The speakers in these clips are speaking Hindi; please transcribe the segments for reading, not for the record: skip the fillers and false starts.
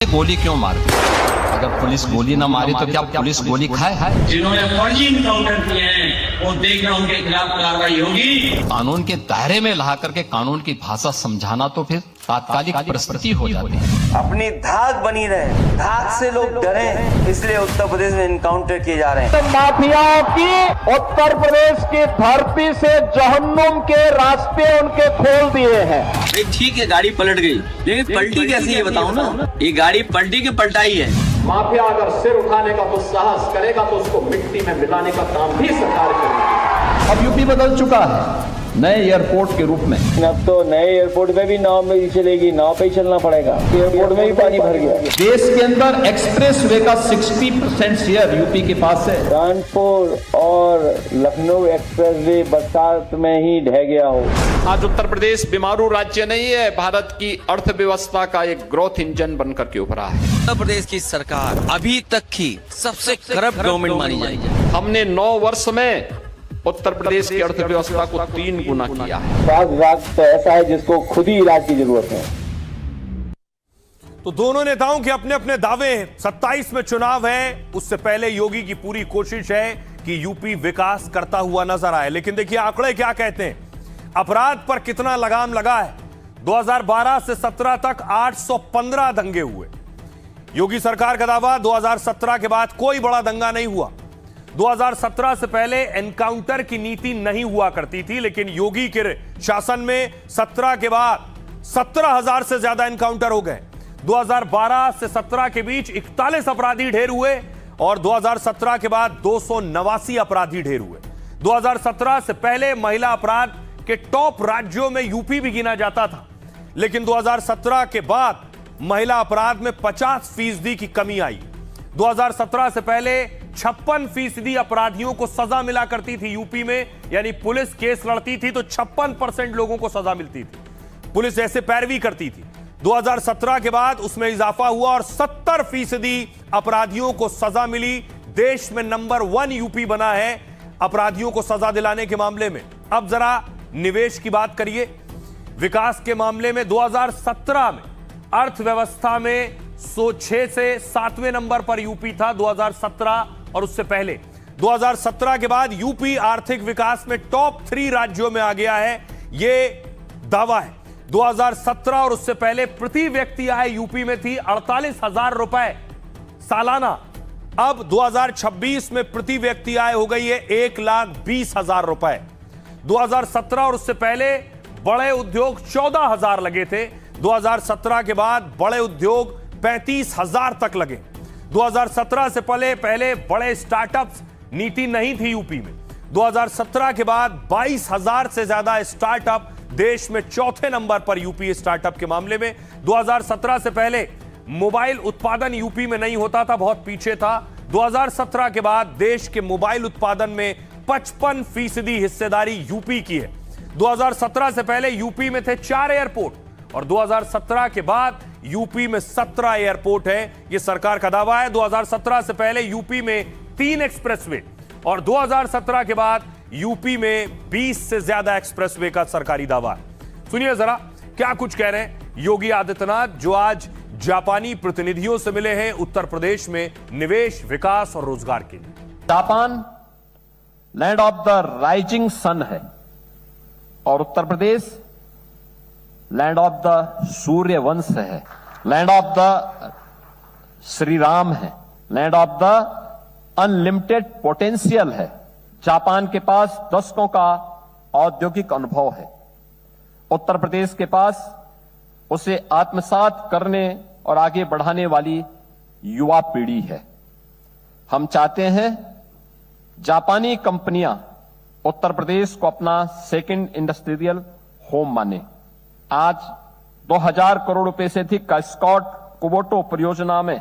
गोली क्यों मारे? अगर पुलिस गोली ना मारी तो क्या पुलिस गोली खाए? जिन्होंने फर्जी इनकाउंटर किए हैं वो देखना उनके खिलाफ कार्रवाई होगी। कानून के दायरे में ला करके कानून की भाषा समझाना तो फिर तात्कालिक परिस्थिति हो जाती है। अपनी धाक बनी रहे, धाक से लोग डरे, इसलिए उत्तर प्रदेश में इनकाउंटर किए जा रहे हैं। तो माफियाओं की उत्तर प्रदेश की धरती से जहन्नुम के रास्ते उनके खोल दिए हैं। ठीक है, गाड़ी पलट गई, लेकिन पलटी कैसी है बताओ ना। ये गाड़ी पलटी की पलटाई है। माफिया अगर सिर उठाने का तो साहस करेगा तो उसको मिट्टी में मिलाने का काम भी सरकार करेगी। अब यूपी बदल चुका है नए एयरपोर्ट के रूप में। अब तो नए एयरपोर्ट में भी नाव में ही चलेगी, नाव पे ही चलना पड़ेगा। एयरपोर्ट में भी पानी भर गया। देश के अंदर एक्सप्रेस वे का 60% शेयर यूपी के पास है। कानपुर और लखनऊ एक्सप्रेस वे बरसात में ही ढह गया हो। आज उत्तर प्रदेश बीमारू राज्य नहीं है, भारत की अर्थव्यवस्था का एक ग्रोथ इंजन बनकर के उभरा है। उत्तर प्रदेश की सरकार अभी तक की सबसे करप्ट गवर्नमेंट मानी जाएगी। हमने 9 वर्ष में उत्तर प्रदेश की अर्थव्यवस्था को 3 गुना किया है। स्वास्थ्य विभाग तो ऐसा है जिसको खुद ही इलाज की जरूरत है। तो दोनों नेताओं के अपने अपने दावे। 27 में चुनाव है, उससे पहले योगी की पूरी कोशिश है कि यूपी विकास करता हुआ नजर आए। लेकिन देखिए आंकड़े क्या कहते हैं, अपराध पर कितना लगाम लगा है। 2012 से 17 तक 815 दंगे हुए। योगी सरकार का दावा 2017 के बाद कोई बड़ा दंगा नहीं हुआ। 2017 से पहले एनकाउंटर की नीति नहीं हुआ करती थी, लेकिन योगी के शासन में 17 के बाद 17,000 से ज्यादा एनकाउंटर हो गए। 2012 से 17 के बीच 41 अपराधी ढेर हुए और 2017 के बाद 289 अपराधी ढेर हुए। 2017 से पहले महिला अपराध के टॉप राज्यों में यूपी भी गिना जाता था, लेकिन 2017 के बाद महिला अपराध में 50% की कमी आई। 2017 से पहले 56% अपराधियों को सजा मिला करती थी यूपी में, यानी पुलिस केस लड़ती थी तो 56% लोगों को सजा मिलती थी। पुलिस ऐसे पैरवी करती थी। 2017 के बाद उसमें इजाफा हुआ और 70% अपराधियों को सजा मिली। देश में नंबर 1 यूपी बना है अपराधियों को सजा दिलाने के मामले में। अब जरा निवेश की बात करिए। विकास के मामले में 2017 में अर्थव्यवस्था में 106 से 7वें नंबर पर यूपी था। 2017 और उससे पहले 2017 के बाद यूपी आर्थिक विकास में टॉप 3 राज्यों में आ गया है, यह दावा है। 2017 और उससे पहले प्रति व्यक्ति आय यूपी में थी 48,000 रुपए सालाना। अब 2026 में प्रति व्यक्ति आय हो गई है 1,20,000 रुपए। 2017 और उससे पहले बड़े उद्योग 14,000 लगे थे। 2017 के बाद बड़े उद्योग 35,000 तक लगे। 2017 से पहले बड़े स्टार्टअप्स नीति नहीं थी यूपी में। 2017 के बाद 22,000 से ज्यादा स्टार्टअप देश में 4थे नंबर पर यूपी स्टार्टअप के मामले में। 2017 से पहले मोबाइल उत्पादन यूपी में नहीं होता था, बहुत पीछे था। 2017 के बाद देश के मोबाइल उत्पादन में 55% हिस्सेदारी यूपी की है। 2017 से पहले यूपी में थे 4 एयरपोर्ट और 2017 के बाद यूपी में 17 एयरपोर्ट है, यह सरकार का दावा है। 2017 से पहले यूपी में 3 एक्सप्रेसवे और 2017 के बाद यूपी में 20 से ज्यादा एक्सप्रेसवे का सरकारी दावा है। सुनिए जरा क्या कुछ कह रहे हैं योगी आदित्यनाथ, जो आज जापानी प्रतिनिधियों से मिले हैं उत्तर प्रदेश में निवेश, विकास और रोजगार के लिए। Japan land of the rising sun है और Uttar Pradesh land of the surya vansh है, land of the Shri Ram है, land of the unlimited potential है। जापान के पास दशकों का औद्योगिक अनुभव है। उत्तर प्रदेश के पास उसे आत्मसात करने और आगे बढ़ाने वाली युवा पीढ़ी है। हम चाहते हैं जापानी कंपनियां उत्तर प्रदेश को अपना सेकंड इंडस्ट्रियल होम माने। आज 2000 करोड़ रुपए से अधिक का स्कॉट कुबोटो परियोजना में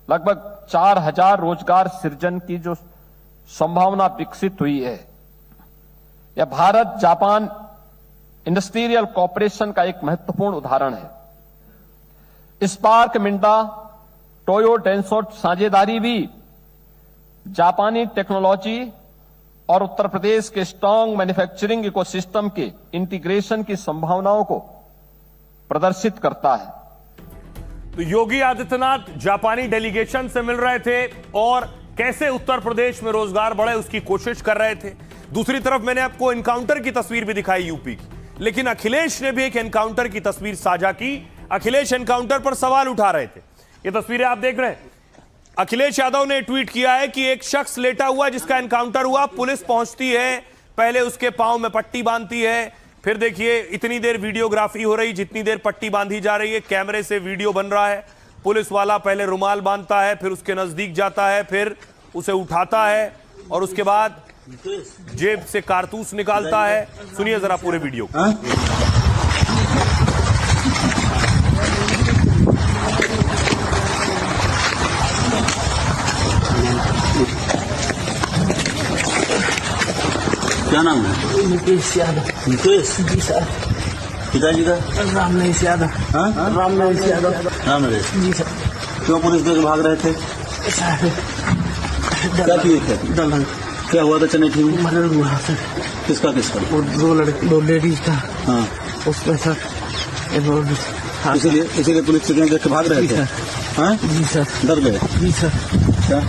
लगभग 4000 रोजगार सृजन की जो संभावना विकसित हुई है, यह भारत जापान इंडस्ट्रियल कॉर्पोरेशन का एक महत्वपूर्ण उदाहरण है। स्पार्क मिंडा टोयो डेंसो साझेदारी भी जापानी टेक्नोलॉजी और उत्तर प्रदेश के स्ट्रांग मैन्युफैक्चरिंग इकोसिस्टम के इंटीग्रेशन की संभावनाओं को प्रदर्शित करता है। तो योगी आदित्यनाथ जापानी डेलीगेशन से मिल रहे थे और कैसे उत्तर प्रदेश में रोजगार बढ़े उसकी कोशिश कर रहे थे। दूसरी तरफ मैंने आपको एनकाउंटर की तस्वीर भी दिखाई यूपी की, लेकिन अखिलेश ने भी एक एनकाउंटर की तस्वीर साझा की। अखिलेश एनकाउंटर पर सवाल उठा रहे थे। ये तस्वीरें आप देख रहे हैं। अखिलेश यादव ने ट्वीट किया है कि एक शख्स लेटा हुआ जिसका एनकाउंटर हुआ, पुलिस पहुंचती है, पहले उसके पांव में पट्टी बांधती है, फिर देखिए इतनी देर वीडियोग्राफी हो रही, जितनी देर पट्टी बांधी जा रही है, कैमरे से वीडियो बन रहा है। पुलिस वाला पहले रुमाल बांधता है, फिर उसके नजदीक जाता है, फिर उसे उठाता है और उसके बाद जेब से कारतूस निकालता है। सुनिए जरा पूरे वीडियो। क्या नाम है? मुकेश यादव। मुकेश जी सर। पिताजी का? राम नरेश यादव। हाँ? राम नरेश यादव। राम नरेश। जी सर। क्यों पुलिस देख भाग रहे थे? क्या किए थे? दलहन। क्या हुआ था चनेठी में? मर्डर हुआ सर। किसका किसका? वो दो लेडीज था। हाँ। उसमें सर इसीलिए पुलिस से देख के भाग रहे थे? हाँ? जी सर। डर गए? जी सर। क्या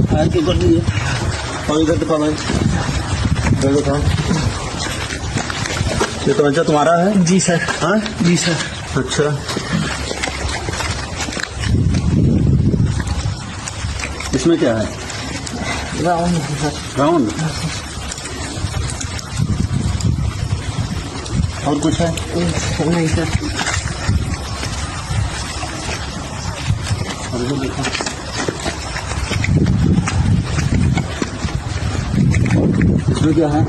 फायर क्यों कर दिए? और इधर दिखा भाई, इधर दिखाओ। ये तो अच्छा तुम्हारा है? जी सर। हाँ? जी सर। अच्छा, इसमें क्या है? राउंड है सर। राउंड? और कुछ है? नहीं सर। और इधर देखो, इसमें क्या है?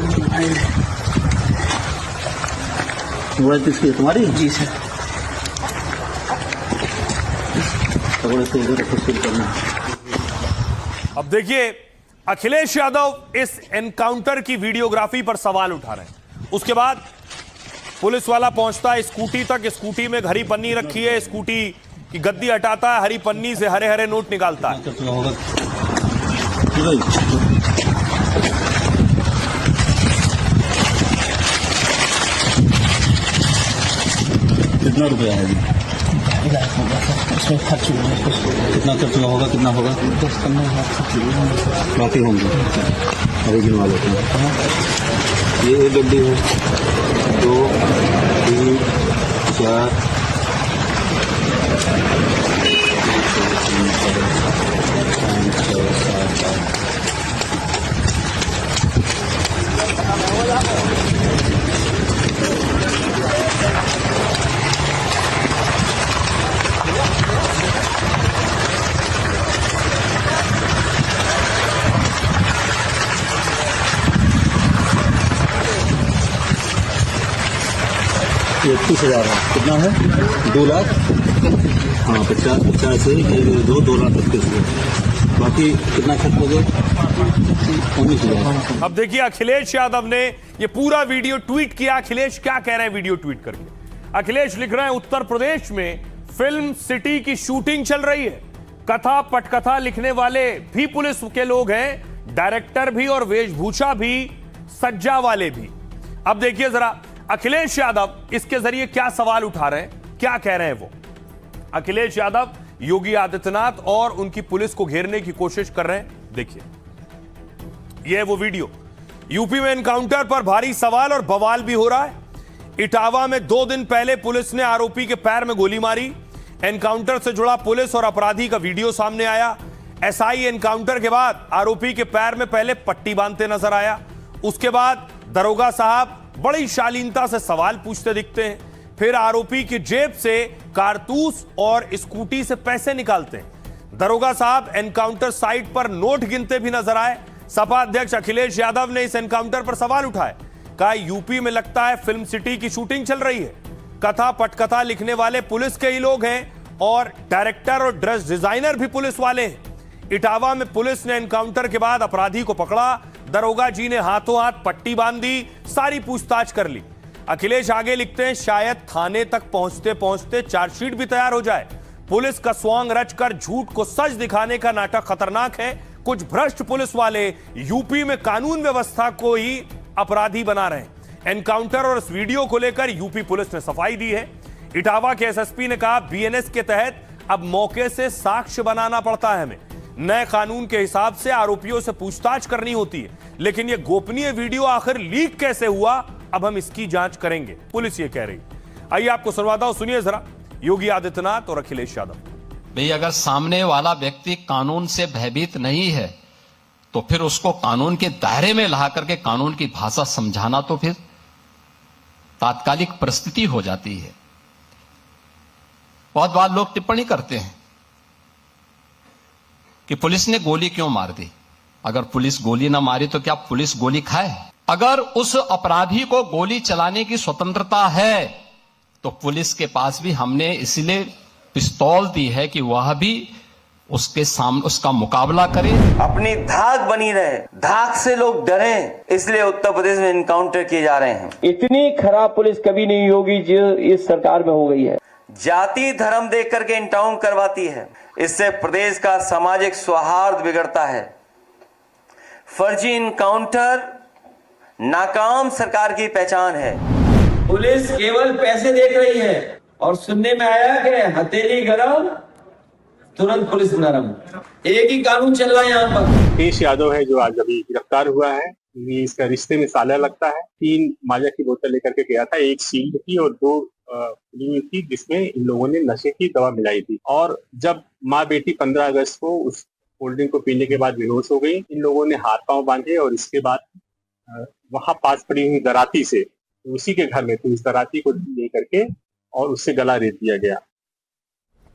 मोबाइल किसकी है? तुम्हारी? जी सर। पकड़ो इसको, इधर रखो, शुरू करना। अब देखिए अखिलेश यादव इस एनकाउंटर की वीडियोग्राफी पर सवाल उठा रहे हैं। उसके बाद पुलिस वाला पहुंचता है स्कूटी तक, स्कूटी में हरी पन्नी रखी है, स्कूटी की गद्दी हटाता है, हरी पन्नी से हरे हरे नोट निकालता है। कितना रुपया है? उसमें खर्च हुआ। कितना खर्च होगा? कितना होगा? 10-15 लाख बाकी होंगे, अभी गिनवा लेते हैं। ये एक गड्डी है, 2, 3, 4, 5, 6, 7, 8। ये 30,000 है। कितना है? 2 लाख। हाँ, 50 से 2 लाख 25,000। बाकी कितना खर्च हो गया? 19,000। अब देखिए अखिलेश यादव ने ये पूरा वीडियो ट्वीट किया। अखिलेश क्या कह रहे हैं वीडियो ट्वीट करके? अखिलेश लिख रहे हैं उत्तर प्रदेश में फिल्म सिटी की शूटिंग चल रही है। कथा पटकथा लिखने वाले भी पुलिस के लोग हैं, डायरेक्टर भी और वेशभूषा भी, सज्जा वाले भी। अब देखिए जरा अखिलेश यादव इसके जरिए क्या सवाल उठा रहे हैं, क्या कह रहे हैं वो। अखिलेश यादव योगी आदित्यनाथ और उनकी पुलिस को घेरने की कोशिश कर रहे हैं। देखिए यह वो वीडियो। यूपी में एनकाउंटर पर भारी सवाल और बवाल भी हो रहा है। इटावा में 2 दिन पहले पुलिस ने आरोपी के पैर में गोली मारी। एनकाउंटर से जुड़ा पुलिस और अपराधी का वीडियो सामने आया। एसआई एनकाउंटर के बाद आरोपी के पैर में पहले पट्टी बांधते नजर आया। उसके बाद दरोगा साहब बड़ी शालीनता से सवाल पूछते दिखते हैं। फिर आरोपी की जेब से कारतूस और स्कूटी से पैसे निकालते हैं। दरोगा साहब एनकाउंटर साइट पर नोट गिनते भी नजर आए। सपा अध्यक्ष अखिलेश यादव ने इस एनकाउंटर पर सवाल उठाए। कहा यूपी में लगता है फिल्म सिटी की शूटिंग चल रही है। कथा पटकथा लिखने वाले पुलिस के ही लोग हैं और डायरेक्टर और ड्रेस डिजाइनर भी पुलिस वाले हैं। इटावा में पुलिस ने एनकाउंटर के बाद अपराधी को पकड़ा। दरोगा जी ने हाथों हाथ पट्टी बांधी, सारी पूछताछ कर ली। अखिलेश आगे लिखते हैं शायद थाने तक पहुंचते पहुंचते चार्जशीट भी तैयार हो जाए। पुलिस का स्वांग रचकर झूठ को सच दिखाने का नाटक खतरनाक है। कुछ भ्रष्ट पुलिस वाले यूपी में कानून व्यवस्था को ही अपराधी बना रहे हैं। एनकाउंटर और इस वीडियो को लेकर यूपी पुलिस ने सफाई दी है। इटावा के एसएसपी ने कहा बीएनएस के तहत अब मौके से साक्ष्य बनाना पड़ता है हमें। नए कानून के हिसाब से आरोपियों से पूछताछ करनी होती है, लेकिन यह गोपनीय वीडियो आखिर लीक कैसे हुआ, अब हम इसकी जांच करेंगे, पुलिस ये कह रही। आइए आपको सुनवाता हूं, सुनिए जरा योगी आदित्यनाथ और अखिलेश यादव। भाई अगर सामने वाला व्यक्ति कानून से भयभीत नहीं है तो फिर उसको कानून के दायरे में ला करके कानून की भाषा समझाना तो फिर तात्कालिक परिस्थिति हो जाती है। बहुत बार लोग टिप्पणी करते हैं कि पुलिस ने गोली क्यों मार दी। अगर पुलिस गोली ना मारी तो क्या पुलिस गोली खाए? अगर उस अपराधी को गोली चलाने की स्वतंत्रता है तो पुलिस के पास भी हमने इसलिए पिस्तौल दी है कि वह भी उसके सामने उसका मुकाबला करे। अपनी धाक बनी रहे, धाक से लोग डरें, इसलिए उत्तर प्रदेश में इनकाउंटर किए जा रहे हैं। इतनी खराब पुलिस कभी नहीं होगी जो इस सरकार में हो गई है। जाति धर्म देख करके इनकाउंटर करवाती है, इससे प्रदेश का सामाजिक सौहार्द बिगड़ता है। फर्जी इनकाउंटर नाकाम सरकार की पहचान है। पुलिस केवल पैसे देख रही है और सुनने में आया कि हथेली गरम तुरंत पुलिस नरम। एक ही कानून चल रहा है यहाँ पर। अखिलेश यादव है जो आज अभी गिरफ्तार हुआ है। ये इसका रिश्ते में साला लगता है। 3 माजा की बोतल लेकर के गया था, 1 शील्ड की और 2 थी, जिसमें इन लोगों ने नशे की दवा मिलाई थी। और जब माँ बेटी 15 अगस्त को उस कोल्ड ड्रिंक को पीने के बाद बेहोश हो गई, इन लोगों ने हाथ पांव बांधे और इसके बाद वहां पास पड़ी हुई दराती से, उसी के घर में थी, उस दराती को लेकर के और उससे गला रेत दिया गया।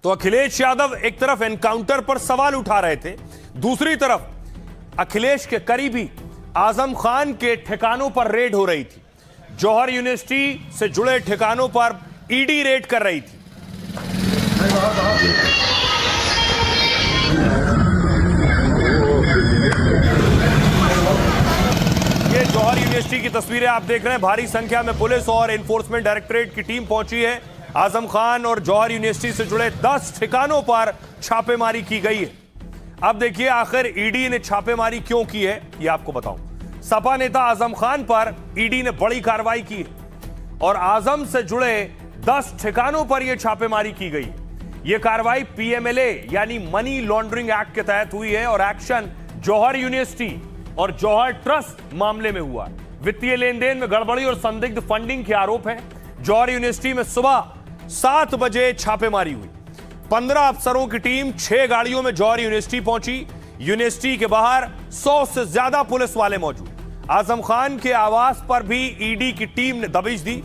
तो अखिलेश यादव एक तरफ एनकाउंटर पर सवाल उठा रहे थे, दूसरी तरफ अखिलेश के करीबी आजम खान के ठिकानों पर रेड हो रही थी। जौहर यूनिवर्सिटी से जुड़े ठिकानों पर ईडी रेड कर रही थी। ये जौहर यूनिवर्सिटी की तस्वीरें आप देख रहे हैं। भारी संख्या में पुलिस और एनफोर्समेंट डायरेक्टरेट की टीम पहुंची है। आजम खान और जौहर यूनिवर्सिटी से जुड़े 10 ठिकानों पर छापेमारी की गई है। अब देखिए आखिर ईडी ने छापेमारी क्यों की है, यह आपको बताऊं। सपा नेता आजम खान पर ईडी ने बड़ी कार्रवाई की है और आजम से जुड़े 10 ठिकानों पर यह छापेमारी की गई। यह कार्रवाई पीएमएलए यानी मनी लॉन्ड्रिंग एक्ट के तहत हुई है और एक्शन जौहर यूनिवर्सिटी और जौहर ट्रस्ट मामले में हुआ। वित्तीय लेन देन में गड़बड़ी और संदिग्ध फंडिंग के आरोप है। जौहर यूनिवर्सिटी में सुबह 7 बजे छापेमारी हुई। 15 अफसरों की टीम 6 गाड़ियों में जौहर यूनिवर्सिटी पहुंची। यूनिवर्सिटी के बाहर 100 से ज्यादा पुलिस वाले मौजूद। आजम खान के आवास पर भी ईडी की टीम ने दबिश दी।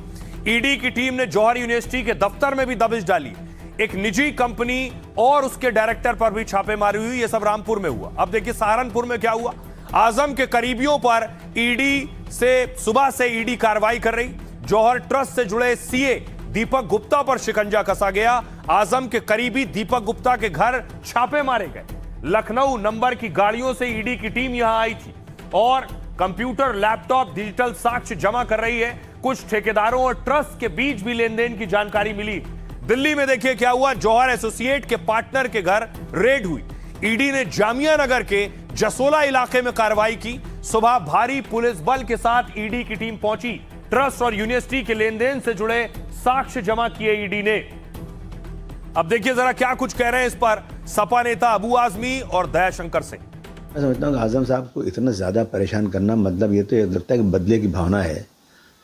ईडी की टीम ने जौहर यूनिवर्सिटी के दफ्तर में भी दबिश डाली। एक निजी कंपनी और उसके डायरेक्टर पर भी छापेमारी हुई। यह सब रामपुर में हुआ। अब देखिए सहारनपुर में क्या हुआ। आजम के करीबियों पर ईडी से सुबह से ईडी कार्रवाई कर रही। जौहर ट्रस्ट से जुड़े सीए दीपक गुप्ता पर शिकंजा कसा गया। आजम के करीबी दीपक गुप्ता के घर छापे मारे गए। लखनऊ नंबर की गाड़ियों से ईडी की टीम यहां आई थी और कंप्यूटर, लैपटॉप, डिजिटल साक्ष्य जमा कर रही है। कुछ ठेकेदारों और ट्रस्ट के बीच भी लेन देन की जानकारी मिली। दिल्ली में देखिए क्या हुआ। जौहर एसोसिएट के पार्टनर के घर रेड हुई। ईडी ने जामिया नगर के जसोला इलाके में कार्रवाई की। सुबह भारी पुलिस बल के साथ ईडी की टीम पहुंची। ट्रस्ट और यूनिवर्सिटी के लेन देन से जुड़े साक्ष्य जमा किए ईडी ने। अब देखिए जरा क्या कुछ कह रहे हैं इस पर सपा नेता अबू आजमी और दयाशंकर सिंह। मैं समझता हूँ कि आजम साहब को इतना ज़्यादा परेशान करना, मतलब ये तो लगता है कि बदले की भावना है।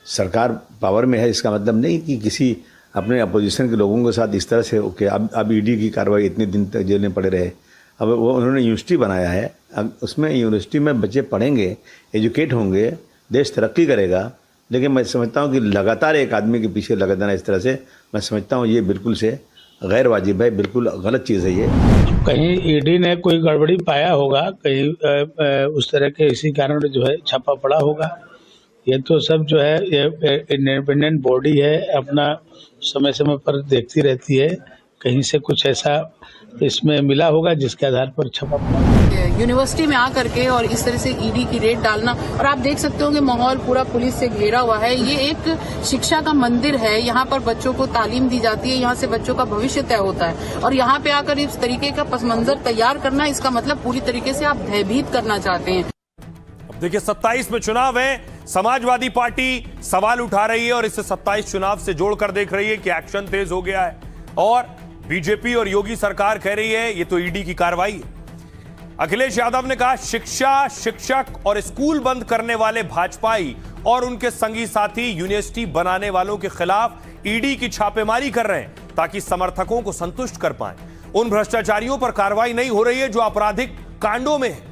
सरकार पावर में है, इसका मतलब नहीं कि किसी अपने अपोजिशन के लोगों के साथ इस तरह से ओके अब ईडी की कार्रवाई इतने दिन तक जेल में पड़े रहे। अब वो उन्होंने यूनिवर्सिटी बनाया है, अब उसमें यूनिवर्सिटी में बच्चे पढ़ेंगे, एजुकेट होंगे, देश तरक्की करेगा। लेकिन मैं समझता हूँ कि लगातार एक आदमी के पीछे लगा देना इस तरह से, मैं समझता हूँ ये बिल्कुल से गैर वाजिब है, बिल्कुल गलत चीज़ है। ये कहीं ईडी ने कोई गड़बड़ी पाया होगा, कहीं उस तरह के इसी कारण जो है छापा पड़ा होगा। ये तो सब जो है ये इंडिपेंडेंट बॉडी है, अपना समय समय पर देखती रहती है। कहीं से कुछ ऐसा इसमें मिला होगा जिसके आधार पर छापा पड़ा। यूनिवर्सिटी में आकर के और इस तरह से ईडी की रेड डालना, और आप देख सकते हो कि माहौल पूरा पुलिस से घेरा हुआ है। ये एक शिक्षा का मंदिर है, यहाँ पर बच्चों को तालीम दी जाती है, यहाँ से बच्चों का भविष्य तय होता है। और यहाँ पे आकर इस तरीके का पस मंजर तैयार करना, इसका मतलब पूरी तरीके से आप भयभीत करना चाहते हैं। अब देखिए 27 में चुनाव है। समाजवादी पार्टी सवाल उठा रही है और इसे 27 चुनाव से जोड़कर देख रही है कि एक्शन तेज हो गया है और बीजेपी और योगी सरकार कह रही है ये तो ईडी की कार्रवाई है। अखिलेश यादव ने कहा शिक्षा, शिक्षक और स्कूल बंद करने वाले भाजपाई और उनके संगी साथी यूनिवर्सिटी बनाने वालों के खिलाफ ईडी की छापेमारी कर रहे हैं ताकि समर्थकों को संतुष्ट कर पाएं। उन भ्रष्टाचारियों पर कार्रवाई नहीं हो रही है जो आपराधिक कांडों में है।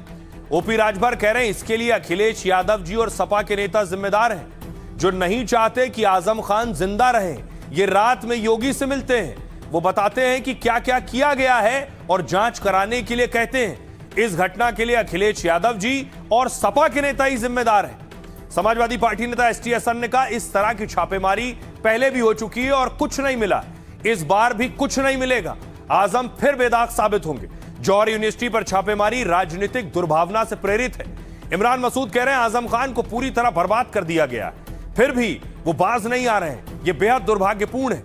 ओपी राजभर कह रहे हैं इसके लिए अखिलेश यादव जी और सपा के नेता जिम्मेदार हैं, जो नहीं चाहते कि आजम खान जिंदा रहे। ये रात में योगी से मिलते हैं, वो बताते हैं कि क्या क्या किया गया है और जांच कराने के लिए कहते हैं। इस घटना के लिए अखिलेश यादव जी और सपा के नेता ही जिम्मेदार हैं। समाजवादी पार्टी नेता एसटी हसन ने कहा इस तरह की छापेमारी पहले भी हो चुकी है और कुछ नहीं मिला, इस बार भी कुछ नहीं मिलेगा। आजम फिर बेदाग साबित होंगे। जौहर यूनिवर्सिटी पर छापेमारी राजनीतिक दुर्भावना से प्रेरित है। इमरान मसूद कह रहे हैं आजम खान को पूरी तरह बर्बाद कर दिया गया, फिर भी वो बाज नहीं आ रहे हैं, ये बेहद दुर्भाग्यपूर्ण है।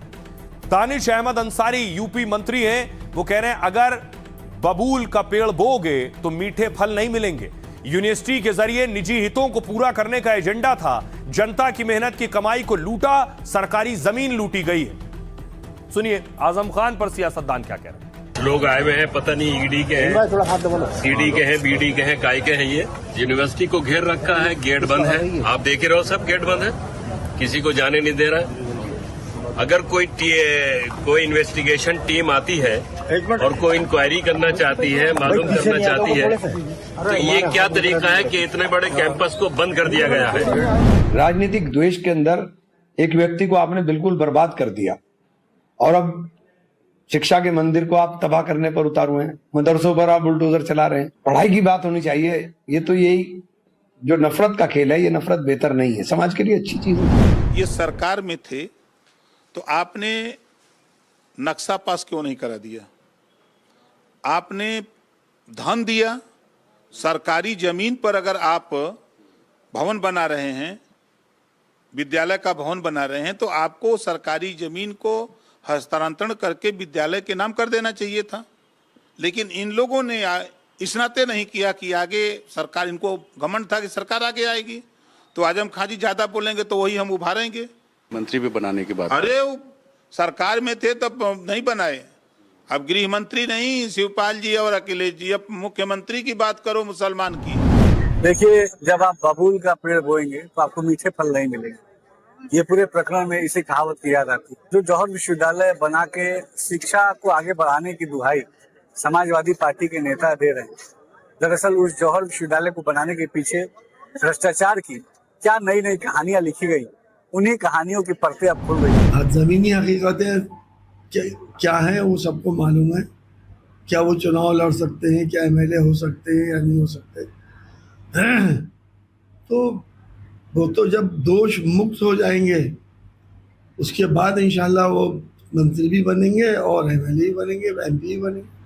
दानिश अहमद अंसारी यूपी मंत्री हैं, वो कह रहे हैं अगर बबूल का पेड़ बोगे तो मीठे फल नहीं मिलेंगे। यूनिवर्सिटी के जरिए निजी हितों को पूरा करने का एजेंडा था, जनता की मेहनत की कमाई को लूटा, सरकारी जमीन लूटी गई है। सुनिए आजम खान पर सियासतदान क्या कह रहे हैं। लोग आए हुए हैं, पता नहीं ईडी के हैं, सीडी के हैं, बीडी के हैं, काय के हैं। ये यूनिवर्सिटी को घेर रखा है, गेट बंद है, आप देख ही रहे हो, सब गेट बंद है, किसी को जाने नहीं दे रहा है। अगर कोई इन्वेस्टिगेशन टीम आती है और कोई इंक्वायरी करना चाहती है, मालूम करना चाहती है, तो ये क्या तरीका है कि इतने बड़े कैंपस को बंद कर दिया गया है। राजनीतिक द्वेष के अंदर एक व्यक्ति को आपने बिल्कुल बर्बाद कर दिया और अब शिक्षा के मंदिर को आप तबाह करने पर उतार हुए हैं, मदरसों पर आप बुलडोजर चला रहे हैं। पढ़ाई की बात होनी चाहिए। ये तो यही जो नफरत का खेल है, ये नफरत बेहतर नहीं है, समाज के लिए अच्छी चीज है। ये सरकार में थे तो आपने नक्शा पास क्यों नहीं करा दिया? आपने धन दिया, सरकारी जमीन पर अगर आप भवन बना रहे हैं, विद्यालय का भवन बना रहे हैं, तो आपको सरकारी जमीन को हस्तांतरण करके विद्यालय के नाम कर देना चाहिए था। लेकिन इन लोगों ने इस नाते नहीं किया कि आगे सरकार, इनको घमंड था कि सरकार आगे आएगी तो आजम खान जी ज्यादा बोलेंगे तो वही हम उभारेंगे। मंत्री भी बनाने की बात, अरे सरकार में थे तब नहीं बनाए। अब गृह मंत्री नहीं, शिवपाल जी और अखिलेश जी, अब मुख्यमंत्री की बात करो मुसलमान की। देखिए, जब आप बबूल का पेड़ बोएंगे तो आपको मीठे फल नहीं मिलेंगे। ये पूरे प्रकरण में इसी कहावत की याद आती है। जो जौहर विश्वविद्यालय बना के शिक्षा को आगे बढ़ाने की दुहाई समाजवादी पार्टी के नेता दे रहे हैं, दरअसल उस जौहर विश्वविद्यालय को बनाने के पीछे भ्रष्टाचार की क्या नई नई कहानियां लिखी गई, उन्हीं कहानियों की परतें अब खुल गई। जमीनी हकीकतें क्या है वो सबको मालूम है। क्या वो चुनाव लड़ सकते हैं, क्या एमएलए हो सकते हैं या नहीं हो सकते। तो वो तो जब दोष मुक्त हो जाएंगे उसके बाद इंशाल्लाह वो मंत्री भी बनेंगे और एमएलए भी बनेंगे, एमपी भी बनेंगे।